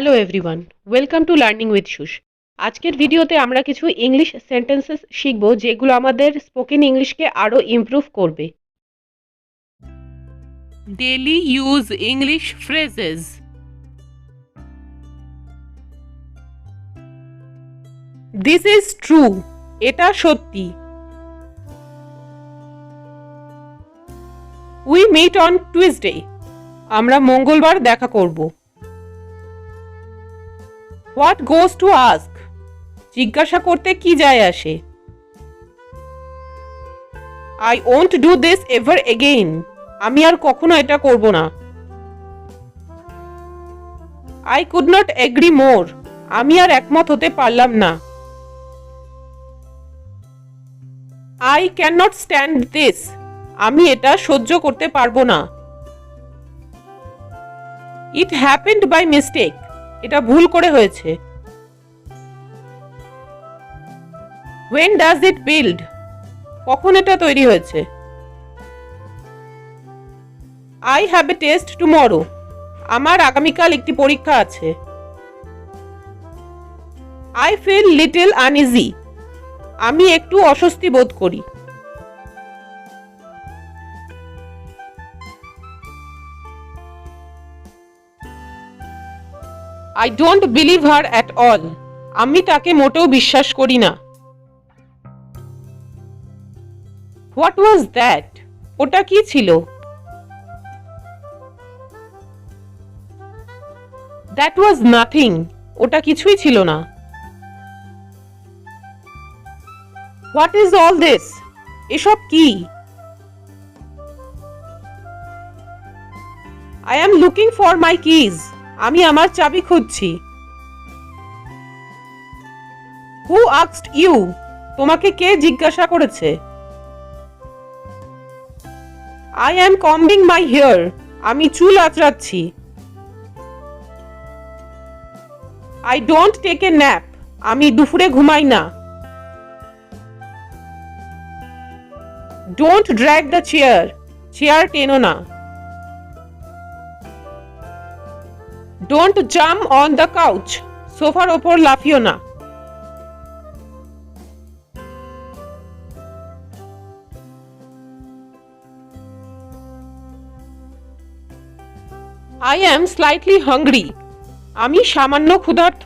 Hello everyone, welcome to learning with Sush. আজকের ভিডিওতে আমরা কিছু ইংলিশ সেন্টেন্সেস শিখব যেগুলো আমাদের স্পোকেন ইংলিশকে আরও ইমপ্রুভ করবে। Daily use English phrases. This is true, এটা সত্যি। উই মিট অন টুইসডে, আমরা মঙ্গলবার দেখা করব। হোয়াট গোজ টু আস্ক, জিজ্ঞাসা করতে কি যায় আসে। I won't do this ever again, আমি আর কখনো এটা করব না। আই কুড নট এগ্রি মোর, আমি আর একমত হতে পারলাম না। I can not stand this, আমি এটা সহ্য করতে পারবো না। ইট হ্যাপেন্ড বাই মিস্টেক, এটা ভুল করে হয়েছে। When does it build, কখন এটা তৈরি হয়েছে। I have a test tomorrow, আমার আগামীকাল একটি পরীক্ষা আছে। I feel little uneasy, আমি একটু অস্বস্তি বোধ করি। I don't believe her at all, আমি তাকে মোটেও বিশ্বাস করি না। What was that, ওটা কি ছিল। That was nothing, ওটা কিছুই ছিল না। What is all this, এসব কি। I am looking for my keys, আমি আমার চাবি খুঁজছি। Who asked you, তোমাকে কে জিজ্ঞাসা করেছে। I am combing my hair, আমি চুল আঁচড়াচ্ছি। I don't take a nap, আমি দুপুরে ঘুমাই না। Don't drag the chair, chair টেনো না। Don't jump on the couch, সোফার ওপর লাফিও না। I am slightly hungry, আমি সামান্য ক্ষুধার্ত।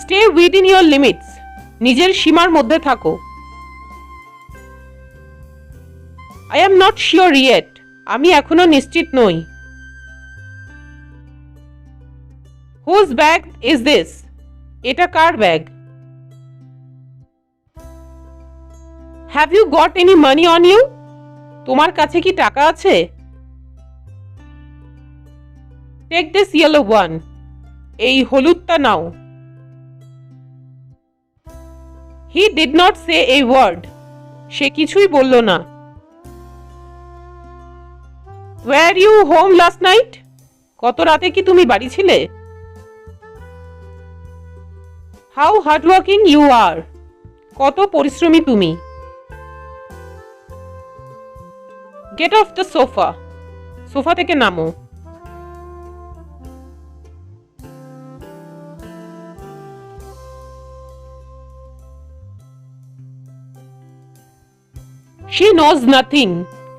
Stay within your limits, নিজের সীমার মধ্যে থাকো। I am not sure yet, আমি এখনো নিশ্চিত নই। Whose bag is this, এটা কার bag. Have you got any money on you, তোমার কাছে কি টাকা আছে। Take this yellow one, এই হলুদটা নাও। He did not say a word, সে কিছুই বলল না। Were you home last night, কত রাতে কি তুমি বাড়ি ছিলে। How hardworking you are, কত পরিশ্রমী তুমি। Get off the sofa, sofa থেকে নামো। She knows nothing,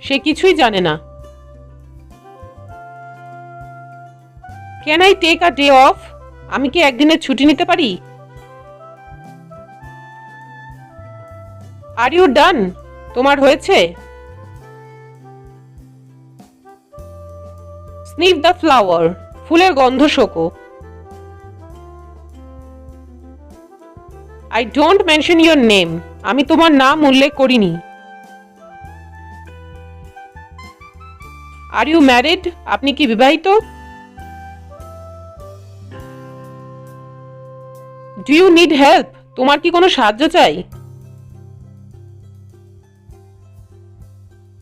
সে কিছুই জানে না। Can I take a day off, আমি কি একদিনের ছুটি নিতে পারি। Are you done, তোমার হয়েছে। Sniff the flower, ফুলের গন্ধ শোকো। I don't mention your name, আমি তোমার নাম উল্লেখ করিনি। Are you married, আপনি কি বিবাহিত। Do you need help, তোমার কি কোনো সাহায্য চাই।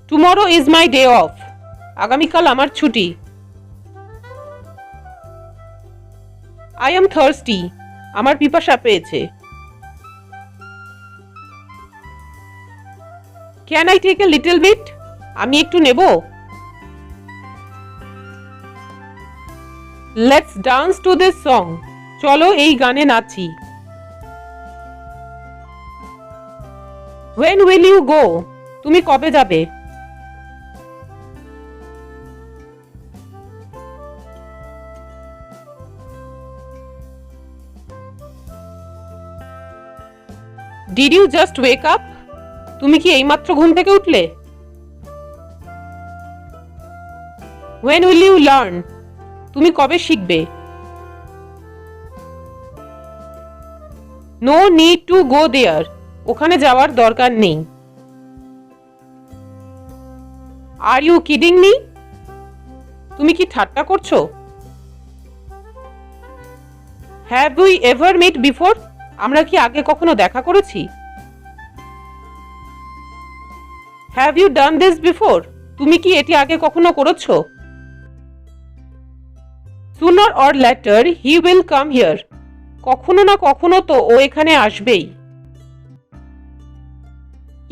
Tomorrow is my day off, আগামীকাল আমার ছুটি। I am thirsty, আমার পিপাসা পেয়েছে। Can I take a little bit, আমি একটু নেব। Let's dance to this song. চলো এই গানে নাচি। When will you go? তুমি কবে যাবে? Did you just wake up? তুমি কি এইমাত্র ঘুম থেকে উঠলে? When will you learn? তুমি কবে শিখবে? No need to go there. ওখানে যাওয়ার দরকার নেই। Are you kidding me? তুমি কি ঠাট্টা করছো? Have we ever met before? আমরা কি আগে কখনো দেখা করেছি? Have you done this before? তুমি কি এটি আগে কখনো করেছো? Sooner or later he will come here. কখনো না কখনো তো ও এখানে আসবেই।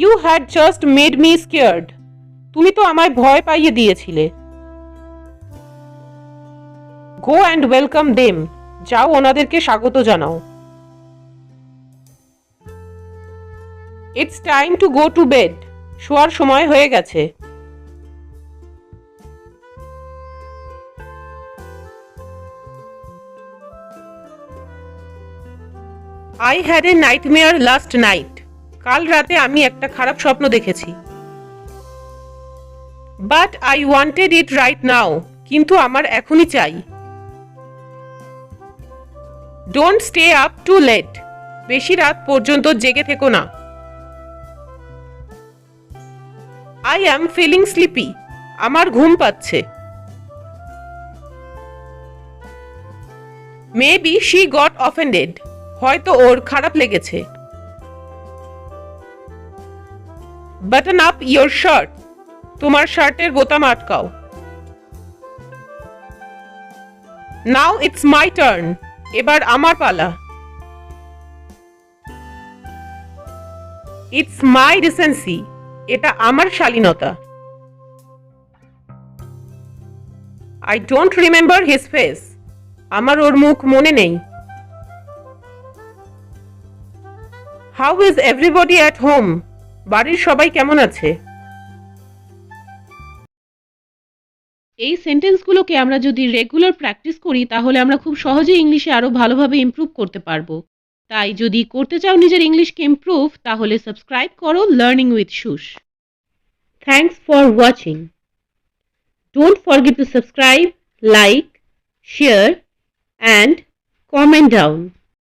You had just made me scared. তুমি তো আমায় ভয় পাইয়ে দিয়েছিলে। Go and welcome them. যাও ওনাদেরকে স্বাগত জানাও। It's time to go to bed. শোয়ার সময় হয়ে গেছে। I had a nightmare last night. কাল রাতে আমি একটা খারাপ স্বপ্ন দেখেছি। But I wanted it right now. কিন্তু আমার এখনই চাই। Don't stay up too late. বেশি রাত পর্যন্ত জেগে থেকো না। I am feeling sleepy. আমার ঘুম পাচ্ছে। Maybe she got offended. হয়তো ওর খারাপ লেগেছে। Button up your shirt. তোমার শার্টের বোতাম আটকাও। Now it's my turn. এবার আমার পালা। It's my decency. এটা আমার শালীনতা। I don't remember his face. আমার ওর মুখ মনে নেই। How is everybody at home? বাড়ির সবাই কেমন আছে? এই সেন্টেন্সগুলোকে আমরা যদি রেগুলার প্র্যাকটিস করি তাহলে আমরা খুব সহজেই ইংলিশে আরো ভালোভাবে ইমপ্রুভ করতে পারবো। তাই যদি করতে চাও নিজের ইংলিশকে ইমপ্রুভ তাহলে সাবস্ক্রাইব করো learning with Sush. Thanks for watching. Don't forget to subscribe, like, share and comment down.